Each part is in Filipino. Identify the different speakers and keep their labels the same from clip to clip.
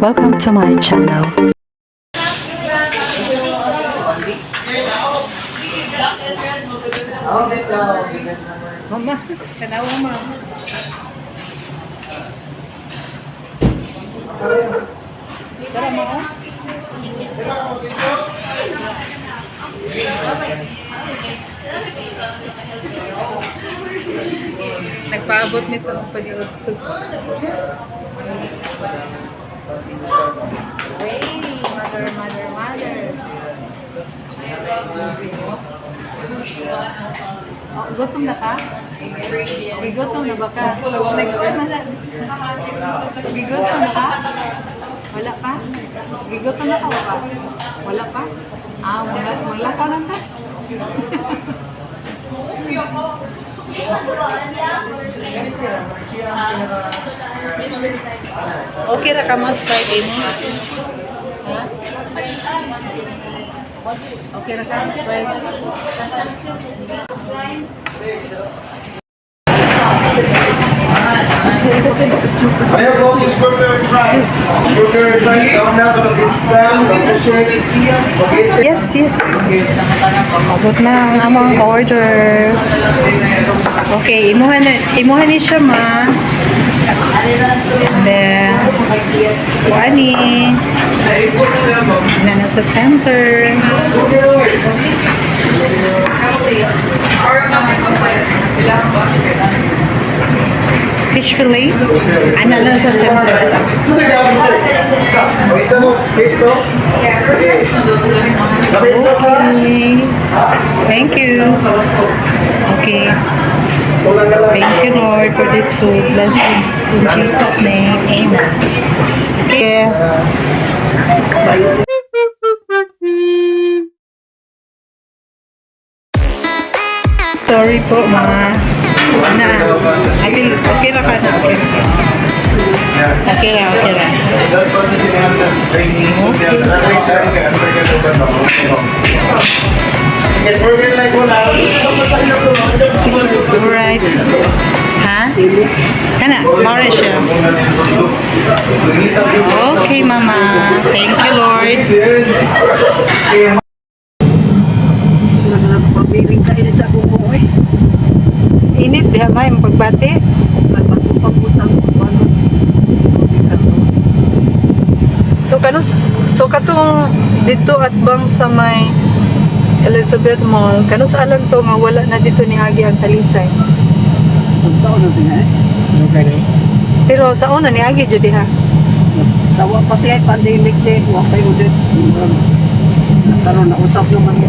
Speaker 1: Welcome to my channel.
Speaker 2: Mama, kanawa ma. Tara mo. Nagpaabot ni sa paniod to. Hey, mother. Oh, gutom na ka? Gutom na ba ka? Gigutom na ka? Wala pa? Gigutom na ka ba? Wala pa? Ah, wala ka lang ka? Okay ra ka mo Sprite mo? Ha? Okay ra ka Sprite?
Speaker 3: Ayaw po, is burger and fries. Burger and fries, down na sa mag-islam, mag-shirt,
Speaker 1: Yes. Abot na ang among order. Okay, imuhan ni siya ma. And then, wani. Na nasa center. Fish fillet. Ano lang sa center. Okay. Thank you. Okay. Thank you, Lord, for this food. Bless this in Jesus' name. Amen. Okay. Sorry po, mga na. Okay na ka na. Okay na. Alright. Ha? Kana, Mara siya. Okay, Mama. Thank you, Lord.
Speaker 2: Pagbiling kayo sa kuko eh.
Speaker 1: Init, diha may pagbati.
Speaker 2: Pagpaputang ano.
Speaker 1: So katong dito at bang sa may Elizabeth Mall, kano sa alam to nga wala na dito ni Agi ang talisay.
Speaker 2: Taon na din eh. Okay na.
Speaker 1: Pero sa una ni Agi jud ha.
Speaker 2: Sawa pati ay pandemic din. Huwag kayo din. Nagkaroon na utap naman.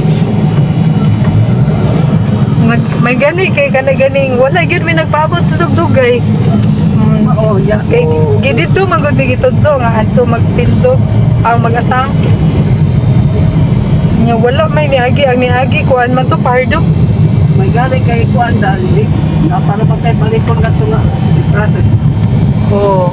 Speaker 1: May gani kay ganing wala gyud may nagpaabot dugdugay.
Speaker 2: Oo, yeah.
Speaker 1: Kay gidito magud mi gitudlo nga adto magpindog ang magatang. Nya wala may niagi ang niagi kuan man to pardo.
Speaker 2: May galing kay kuan dali. Na para pa kay balikon ka to nga. Process.
Speaker 1: Oh.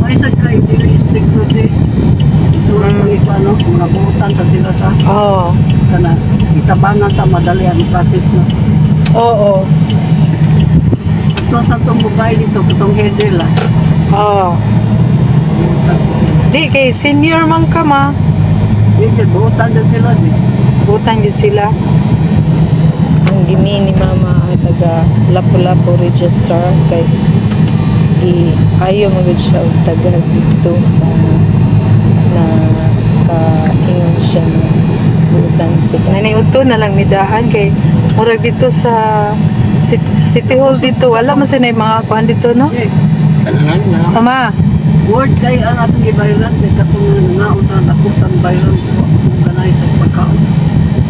Speaker 2: May sa kay dili stick to di. Ano, mga buutan sa sila sa
Speaker 1: Oh.
Speaker 2: kana itabangan sa madali ang process na.
Speaker 1: Oo.
Speaker 2: So sa itong mobile dito, itong header lang.
Speaker 1: Oh. Di kay senior man ka ma.
Speaker 2: Hindi, buutan din sila di.
Speaker 1: Butang din sila. Ang gimi ni Mama ay taga Lapu-Lapu register kay ayaw magud siya og taga dito na kaingon siya na butang sila. Naniuto na lang midahan kay murag dito sa City Hall dito wala man sa mga kuan dito no.
Speaker 2: Kailangan na.
Speaker 1: Mama,
Speaker 2: Word kay ang atong ibayran, kay katong naunang nakutan bayran ko kung ganay sa pagkaon.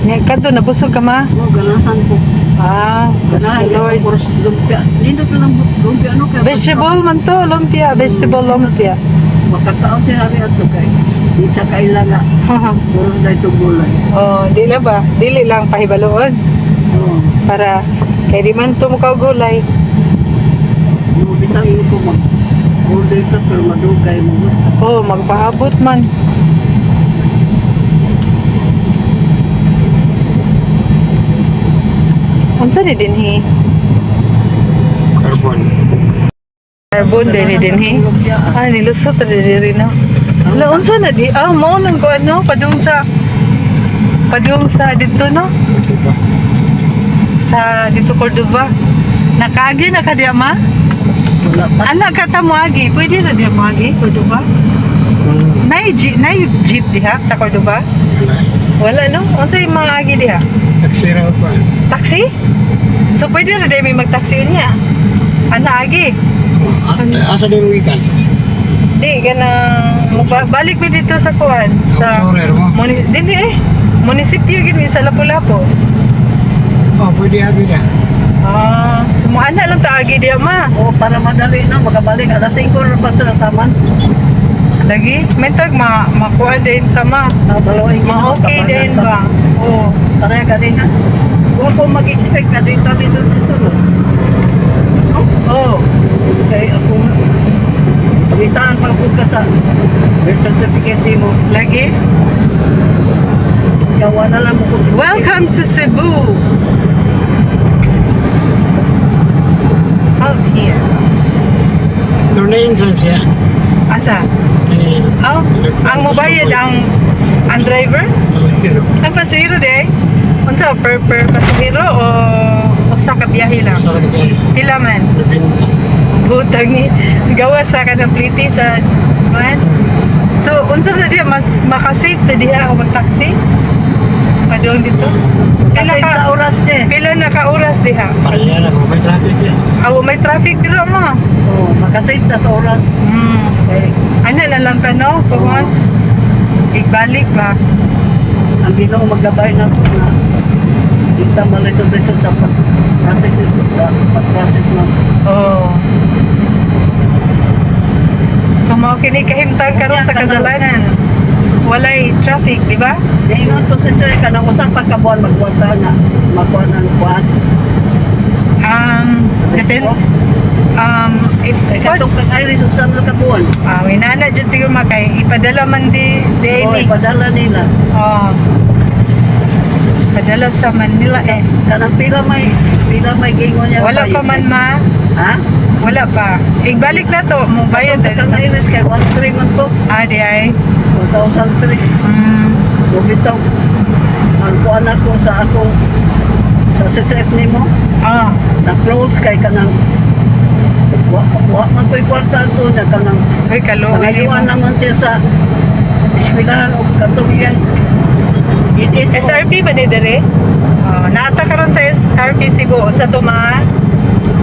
Speaker 1: nya kadto nabusog ka ma?
Speaker 2: O, ganahan ko.
Speaker 1: Ah,
Speaker 2: Ganahan,
Speaker 1: Lord.
Speaker 2: Lord. Lumpia. Dito ko lang lumpia, ano kaya?
Speaker 1: Vegetable man to, lumpia, vegetable lumpia.
Speaker 2: Makataon siya rin ato kay. Di sa kailangan. Puro na itong gulay.
Speaker 1: Oh, dili ba? Dili lang pahibaloon
Speaker 2: Oo.
Speaker 1: para kay di man to mukaw gulay.
Speaker 2: Yung bitang ko mag-order ka pero madugay mo.
Speaker 1: Oh, magpaabot man. Unsa ni dinhi?
Speaker 3: Carbon.
Speaker 1: Carbon dinhi. Ah, nilusot na diri na. Wala, unsa na di? Ah, mao nang ko ano, padung sa dito no? Sa dito Cordova. Nakaagi na ka diya ma?
Speaker 2: Wala pa.
Speaker 1: Anak ka ta mo agi, pwede na diya mo agi Cordova? Nay jeep diha sa Cordova? Wala no? Unsa yung mga agi diha?
Speaker 3: Nagsira pa.
Speaker 1: Taxi? So pwede na diya may mag-taxi niya. Ana agi.
Speaker 3: Asa din weekend?
Speaker 1: Di ganang balik mi dito sa kuan sa
Speaker 3: Sorry, mo.
Speaker 1: dili munisipyo gini sa Lapu-Lapu.
Speaker 3: Oh, pwede abi na.
Speaker 1: Ah, semua anak lang taagi dia ma.
Speaker 2: O, para madali na, makabalik. Alas 5 na pa sa taman.
Speaker 1: Lagi mentag makuha din ta ma.
Speaker 2: Balawin
Speaker 1: Ma okay din ba? Oh.
Speaker 2: Tara ka din ha. Huwag ko mag-expect na dito sa sunod.
Speaker 1: Oh.
Speaker 2: Kaya ako, pagitaan pa ako ka sa birth certificate mo.
Speaker 1: Lagi.
Speaker 2: Gawa na lang mo ko.
Speaker 1: Welcome to Cebu. Out here.
Speaker 3: Turnayin dyan siya.
Speaker 1: Asa? Oh, ang mobayad ang driver? Ang pasahero de? Unsa per pasahero o sa kabiyahe lang?
Speaker 3: Sa lagi.
Speaker 1: Pila man?
Speaker 3: Nabinta.
Speaker 1: Butang ni gawa sa kanang pliti sa man. So unsa na diha mas makasave na diha ako mag-taxi? Padung dito.
Speaker 2: Pila ka oras eh.
Speaker 1: Pila na ka oras diha?
Speaker 3: Pareha lang. May traffic yan.
Speaker 1: Aw may traffic dito mo.
Speaker 2: Oo, makasave na sa oras. Eh,
Speaker 1: Ano na lang tanaw kuan? Ibalik ba?
Speaker 2: ang Ginoo maggabay na ito na kita malito-lito sa pag-process na.
Speaker 1: Oh. So mao kini kahimtang karon sa kadalanan. Walay traffic, di ba?
Speaker 2: Ngayon to sa sir ka nang usang pagkabuan magbuwata na magbuwan ng buwan.
Speaker 1: Then, if
Speaker 2: Eh,
Speaker 1: what?
Speaker 2: katong kag-iris usang kabuan.
Speaker 1: May nana dyan siguro makay ipadala man di
Speaker 2: Oo,
Speaker 1: daily.
Speaker 2: ipadala nila.
Speaker 1: Oh. Padala sa Manila eh.
Speaker 2: Kanang pila may gingon niya.
Speaker 1: Wala pa
Speaker 2: bayad.
Speaker 1: man ma.
Speaker 2: Ha?
Speaker 1: Wala pa. Ibalik na to. Mo bayad
Speaker 2: Katong
Speaker 1: na.
Speaker 2: kag-iris kay 1.3 man to.
Speaker 1: Di ay.
Speaker 2: 2003.
Speaker 1: Mm.
Speaker 2: Bumitaw. Ang kuan ako sa akong sa CCF nimo.
Speaker 1: Ah.
Speaker 2: Na-close kay kanang wa man ko'y kwarta to niya kanang
Speaker 1: Uy, kaluwi
Speaker 2: pangayuan
Speaker 1: mo.
Speaker 2: naman siya sa eskwelahan o katubigan. It is
Speaker 1: SRP ba ni dire? Naata karon sa SRP Cebu. Sa to ma.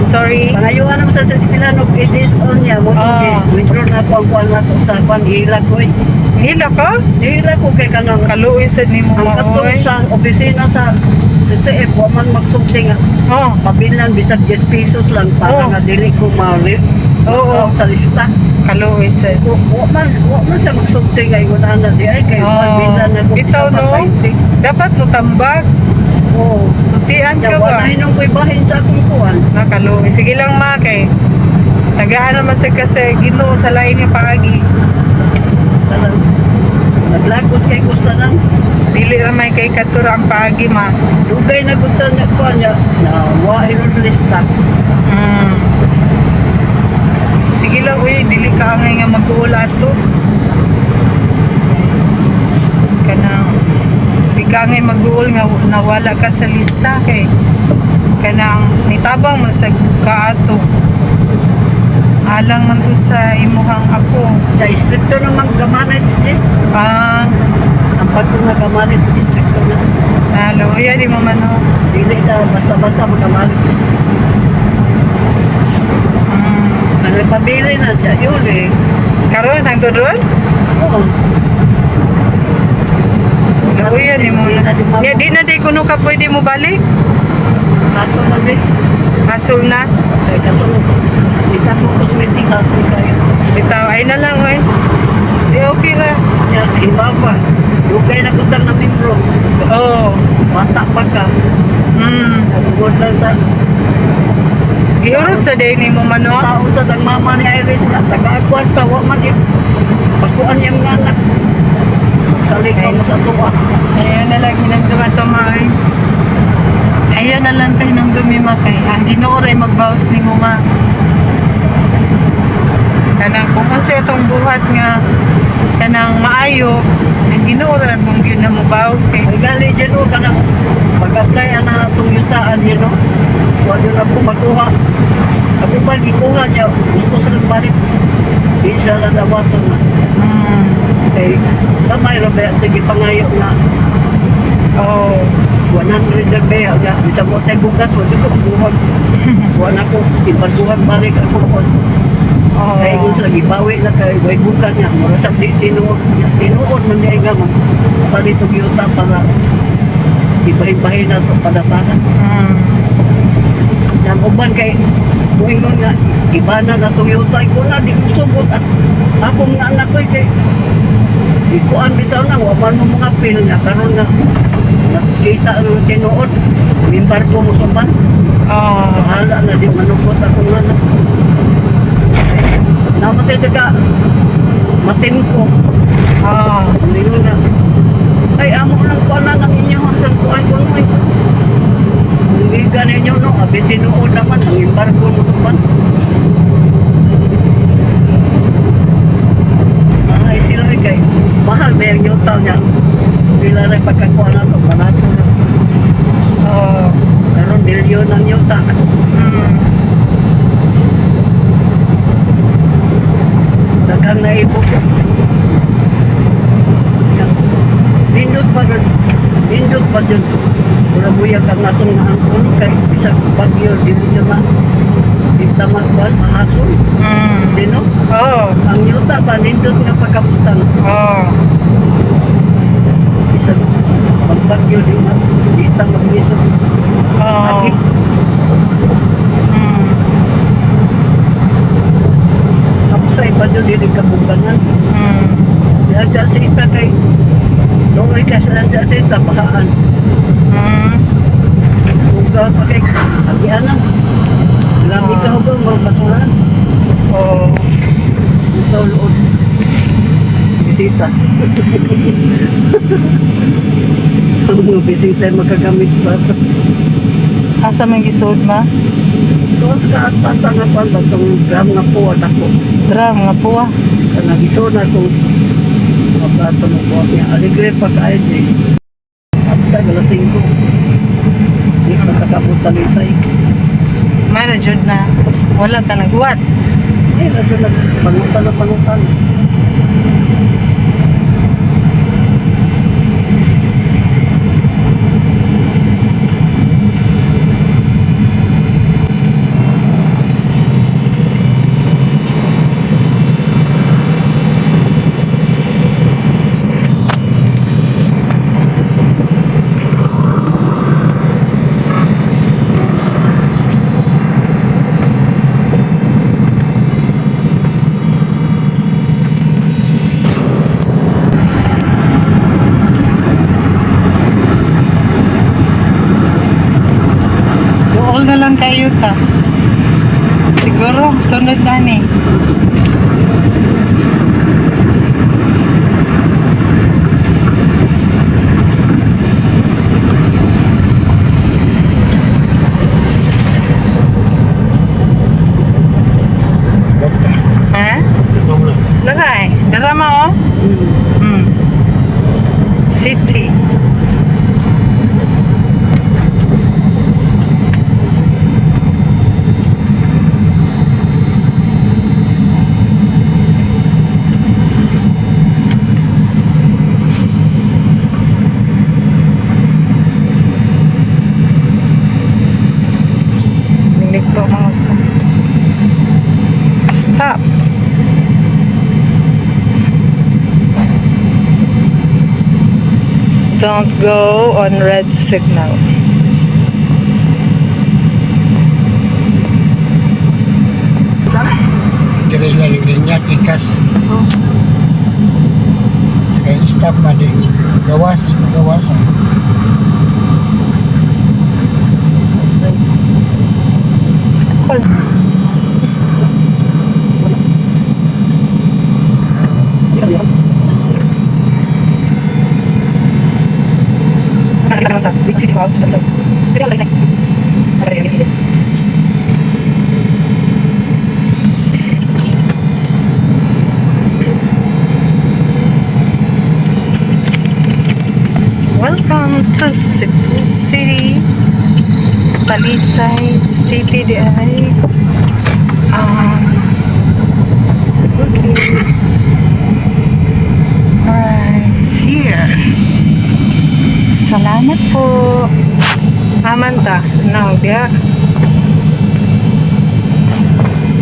Speaker 1: Sorry.
Speaker 2: pangayuan naman sa eskwelahan o it is on niya mo withdraw na ko ang kuan na ko sa kuan hila ko eh.
Speaker 1: Hila ka?
Speaker 2: Hila ko kay kanang
Speaker 1: Kaluwi sa ni mo
Speaker 2: ang katong
Speaker 1: maoy.
Speaker 2: sa opisina sa CCF wa man magsubsing nga
Speaker 1: Oh.
Speaker 2: pabilan bisag 10 pesos lang para
Speaker 1: Oh.
Speaker 2: nga dili ko ma-live.
Speaker 1: Oo.
Speaker 2: Sa lista.
Speaker 1: Kaluwi sa.
Speaker 2: Wa man siya magsubsing nga ingon ana di ay kay pabilan na ko
Speaker 1: Bitaw no. Dapat mo tambag.
Speaker 2: Oo.
Speaker 1: Tutian ka
Speaker 2: Kaya
Speaker 1: ba?
Speaker 2: wala hinong ko'y bahin sa akong kuwan.
Speaker 1: Nakaluwi. Sige lang ma kay. Tagaan naman sa kasi Ginoo sa lain nga paagi.
Speaker 2: Talang naglakot kay ko sa nang
Speaker 1: Dili ra may kay katura ang paagi ma.
Speaker 2: dugay na gusto na kuwan niya na wa hinong lista.
Speaker 1: Mm. Sige lang uy, dili ka angay nga mag-uula to. Kanang di ka angay mag-uul nga nawala ka sa lista kay kanang nitabang mo sa kaato. Alang man to sa imuhang ako.
Speaker 2: Sa istrikto naman gamanage eh. Ang pagkong nagamanage istrikto na.
Speaker 1: Naluya di mo man ho.
Speaker 2: Dili na basta-basta magamanage. Ano pabili na siya yun eh.
Speaker 1: Karon nang doon?
Speaker 2: Oo.
Speaker 1: Naluya di mo. Ya di na di kuno ka pwede mo balik.
Speaker 2: Kaso man eh.
Speaker 1: Hasol na.
Speaker 2: Kaya katulog. Kita mo cosmetic kasi kayo.
Speaker 1: Bitaw ay na lang oy. Di okay ra.
Speaker 2: Ya, iba pa. Dugay na kutang na membro.
Speaker 1: Oh.
Speaker 2: Bata pa ka. Nagugod lang sa
Speaker 1: Giurot sa day ni mo man no?
Speaker 2: tao sa tang mama ni Iris na taga-akuan sa wa man yun. Pagkuan niyang anak. Salik ka mo sa tuwa.
Speaker 1: Ayun na lang hinagduma to maay. Ayaw na lang tayo ng dumi ma kay. Ang Ginoo ray magbawas ni mo ma. Kanang kung kasi itong buhat nga kanang maayo, ang Ginoo ra mong gyud na mo bawas kay.
Speaker 4: Ay gali dyan o, kanang mag-apply na itong yutaan yun o. Huwag yun ako magkuha. Ako pa gikuha niya, gusto sa nagbalik. Isa lang dawaton na. Kay, kamay rabe, sige pangayo na.
Speaker 1: Oh.
Speaker 4: 100 na beya nga, bisa mo tayo bukas, huwag ko buhat. Huwag ako, ipagbuhat balik ako ko.
Speaker 1: Oh.
Speaker 4: Kaya kung sa gibawi na kay way bukas niya, marasap di tinuod man niya nga mo. Palito yuta para ibahin-bahin na ito padatanan. Yang uban kay muingon nga ibana na itong yuta ko na di ko subot at akong nga anak ko kay ikuan bitaw na waman mo mga pil nga karon nga nakita ang tinuod mimbar ko mo suban.
Speaker 1: Oh.
Speaker 4: Bahala na di manukot akong anak. Namatay ka matin ko.
Speaker 1: Oh.
Speaker 4: Hindi na. Ay, amo lang ko na ng inyong ang kuhan ko mo. Hindi ganin nyo, no? Abi tinuod naman, ang embargo mo naman. Ay, sila kay mahal ba yung yuta niya? Sila rin pagkakuha na ito, panato na.
Speaker 1: Oh.
Speaker 4: Karoon, milyon ang yuta. Daghang naibok ko. Nindot pa rin. Nindot pa dyan. Burabuya ka nga itong naangkon kay isang bagyo, dili nyo na. Kita magban, mahasol. Sino?
Speaker 1: Oh.
Speaker 4: Ang yuta ba, nindot nga pagkaputan.
Speaker 1: Oh.
Speaker 4: Isang pagbagyo, di na. Kita mag-iso.
Speaker 1: Oh.
Speaker 4: Lagi. Kapsay pa dyan, dili kabukangan. Kaya dyan sa ita kay Noy ka sila dyan sa ita, bahaan. Uga pa kay agianan. Lami ka hubang mga basuran.
Speaker 1: Oh.
Speaker 4: Ito lood. Bisita. Ang mga bisita ay makagamit pa.
Speaker 1: Asa man gisud ma?
Speaker 4: Ito sa atata nga pa, itong gram nga po at ako.
Speaker 1: Dram nga puwa.
Speaker 4: Kana giso na itong maplato mo po niya. Aligre pa kain eh. Apta, galasing ko. Hindi ka nakakabutalitay.
Speaker 1: Mara jud na. Wala ka nagbuhat.
Speaker 4: Eh, nasa nagpanutan na panutan.
Speaker 1: Dool na lang kayo ta. Siguro, sunod na ni. Ha? Lagay. Darama oh. City. Nilikto mga sa. Stop. Don't go on red signal.
Speaker 5: Diri linya tikas. Kaya stop madi gawas.
Speaker 1: Nakita naman sa big city hall. Sige, Talisay City di ay. Okay. Right here. Salamat po. Amanta. Now, dia.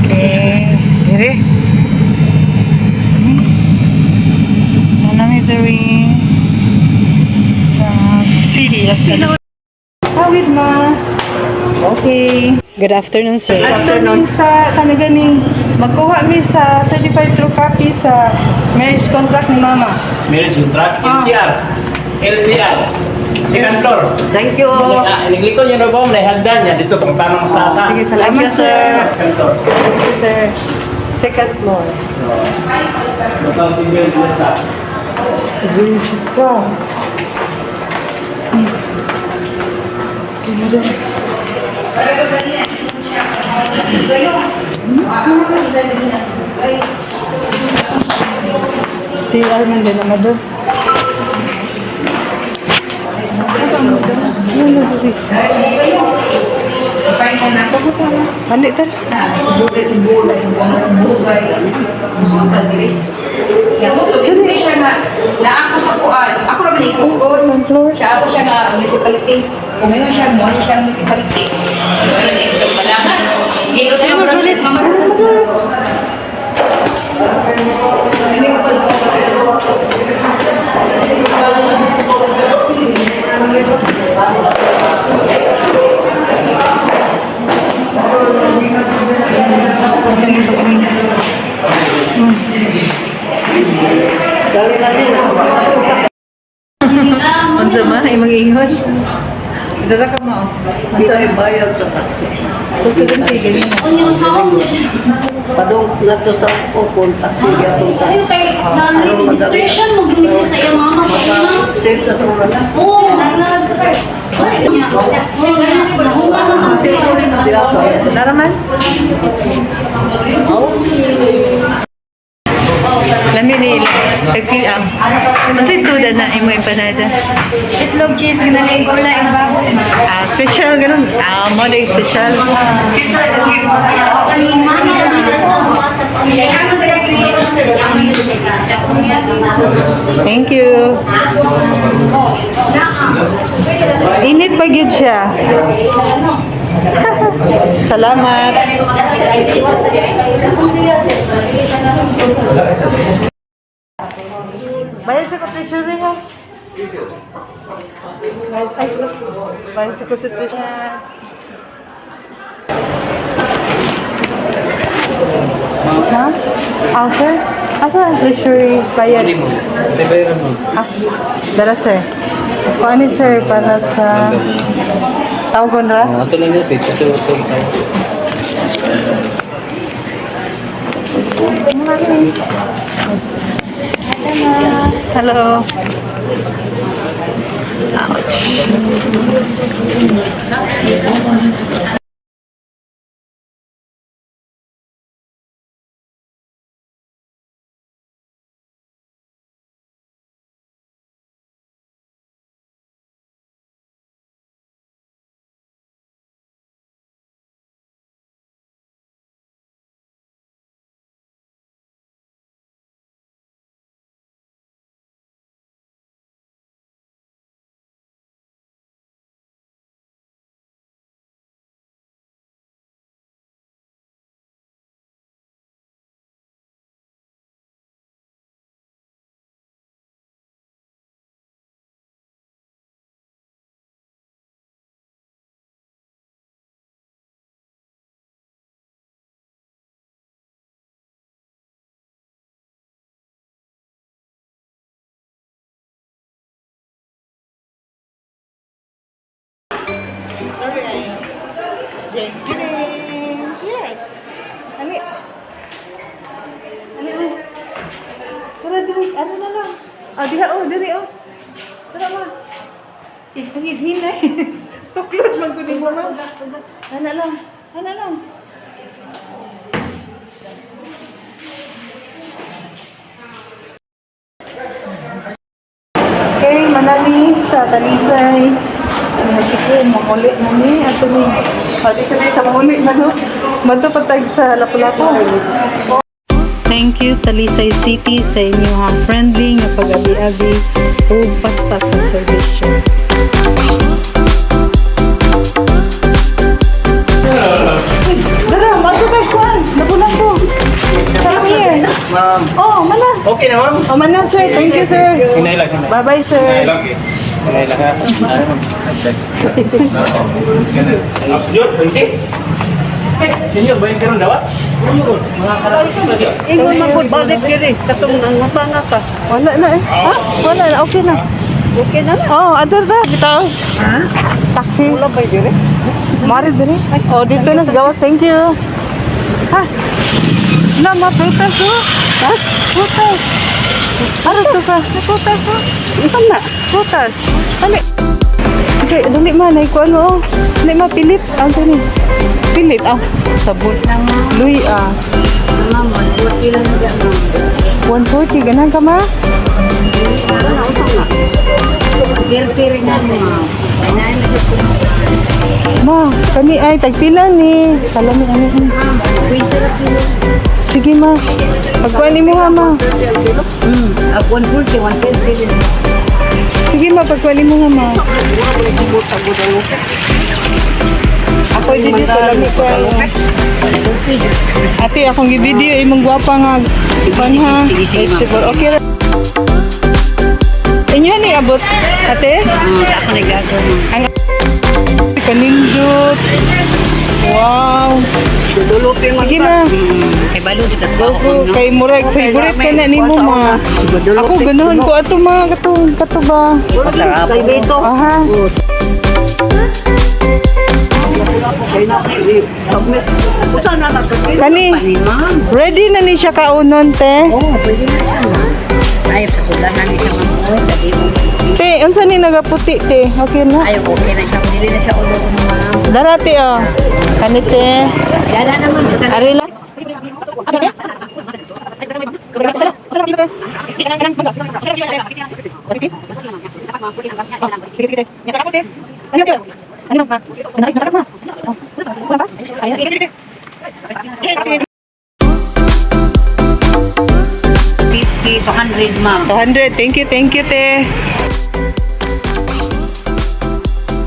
Speaker 1: Okay. Dire. Monitoring sa city. Tawid ma. Okay. Good afternoon, sir. Good afternoon sa kanagani. Magkuha mi sa certified true copy sa marriage contract ni mama.
Speaker 6: Marriage contract, LCR. LCR. Second floor.
Speaker 1: Thank you.
Speaker 6: Naglikod niyo na ba? May hagdan niya dito kung paano mas taasa.
Speaker 1: Sige, salamat, sir.
Speaker 6: Second floor.
Speaker 1: Thank you, sir. Second floor.
Speaker 6: Total single plaza.
Speaker 1: Sige, gusto. Si Arman din naman doon. Mandi tan.
Speaker 2: Ako sa kuan. Ako naman ikos. Siya asa siya nga municipality. Kumayon siya mo siya municipality. Padamas. Ito siya
Speaker 1: Unsa man ay mag-ingon. Dala ka mo.
Speaker 4: Kita bayad sa taxi.
Speaker 1: So 70 ganyan.
Speaker 4: Padong na to sa kupon taxi ya to sa.
Speaker 7: Ano kay registration mo gini siya sa iyong mama sa iyong.
Speaker 4: Save sa tura na.
Speaker 7: Oo, naglag ka.
Speaker 1: Naraman? Lami nila. Tagpilang. Kasi suda na imo empanada.
Speaker 7: Itlog cheese ginaling ko lang yung bago.
Speaker 1: Special ganun. Mo na special. Thank you. Init pa gyud siya. Salamat. Bayad sa treasury ha. Bayad sa constitution. Ha? Sir? Asa ang treasury bayad? Dala sir. Paano sir para sa tawagon ra?
Speaker 6: Ito lang yun, ito.
Speaker 1: Hello. Ano na lang? Diha diri Tara ma. Hinay. Tuklod man ko din mo ma. Ana lang. Okay, manami sa Talisay. Kasi ko, mamuli na ni. Ato ni. Dito na ito, mamuli na no. Matupatag sa Lapu-Lapu. Thank you, Talisay City, sa inyo ha. Friendly nga pag-abi-abi o paspas na servisyo. Dara, matupag ko. Lapu-Lapu. Come here.
Speaker 6: Ma'am.
Speaker 1: Oh, mana.
Speaker 6: Okay na, ma'am?
Speaker 1: Oh, mana sir. Thank you, sir.
Speaker 6: Hinay lang, hinay.
Speaker 1: Bye-bye, sir.
Speaker 6: Hinay lang, ha? Yun, hindi. Senyor, bayan ka rin daw, ah? Mga karami ka ba siya?
Speaker 4: Ingon man po, balik diri. Katong ang mapanga ka.
Speaker 1: Wala na eh. Ha? Wala na. Okay na.
Speaker 4: Okay na na.
Speaker 1: Oh, adar na. Bitaw.
Speaker 4: Ha?
Speaker 1: Taxi.
Speaker 4: Wala ba diri?
Speaker 1: Mari diri. Oh, dito na sa gawas. Thank you. Ha? Na, maprutas oh. Ha? Prutas. Ano to ka? Prutas oh. Ito na. Prutas. Dali. Okay, dali ma. Naikuan mo oh. Dali ma, pilit. Ang to ni. Pilit ah. Sabon. Lui ah. 140. Ganang ka ma? Ma, kani ay tagpila ni. Kalami ani. Sige ma. Pagkuan ni mo ha ma.
Speaker 4: Ako 140, 150.
Speaker 1: Sige ma, pagkuan ni mo ha ma. Ako dito kalami ko. Ate, akong gi-video imong gwapa nga. Ipan ha. Vegetable. Okay ra. Inyo ni abot. Ate?
Speaker 4: Ako nagagawa.
Speaker 1: Ang kanindot. Wow.
Speaker 4: Dudulupin mo
Speaker 1: Sige na.
Speaker 4: Kay balo dito sa
Speaker 1: Go, kay murag favorite ka na nimo ma. Ako ganahan ko ato ma kato ba.
Speaker 4: Kay Beto.
Speaker 1: Aha.
Speaker 4: Usa na nakapit.
Speaker 1: Kani
Speaker 4: Ma'am.
Speaker 1: ready na ni siya kaunon te.
Speaker 4: Oh, pwede na siya. Ay, sa sulahan ni siya mamuhay. Sabi mo.
Speaker 1: Te, unsa ni nagaputi te? Okay na.
Speaker 4: Ay, okay na siya. Dili na siya ulo ma'am.
Speaker 1: Darati oh. Kani te.
Speaker 4: Dala naman. Isang
Speaker 1: Arila. Ano ba? Ano ba? Wala ba? Ayan, sige.
Speaker 4: 50 to 100, ma'am.
Speaker 1: 200. Thank you, te.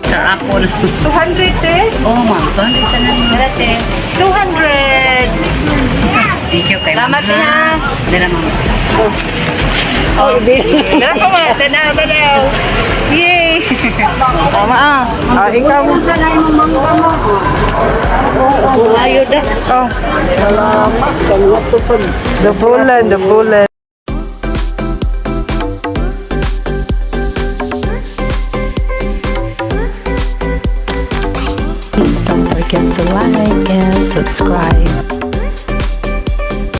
Speaker 4: Sa apple.
Speaker 1: 200 te.
Speaker 4: Oh, ma'am. 200 sa nang dati.
Speaker 1: 200.
Speaker 4: Thank you kay
Speaker 1: Salamat
Speaker 4: ma'am.
Speaker 1: ha.
Speaker 4: Dala, ma'am.
Speaker 1: Oh, dala ko ma. Tanaw. Yay. Tama ah. Ah, ikaw.
Speaker 4: Ayod na.
Speaker 1: Oh. Salamat. Dabulan.
Speaker 8: Please don't forget to like and subscribe.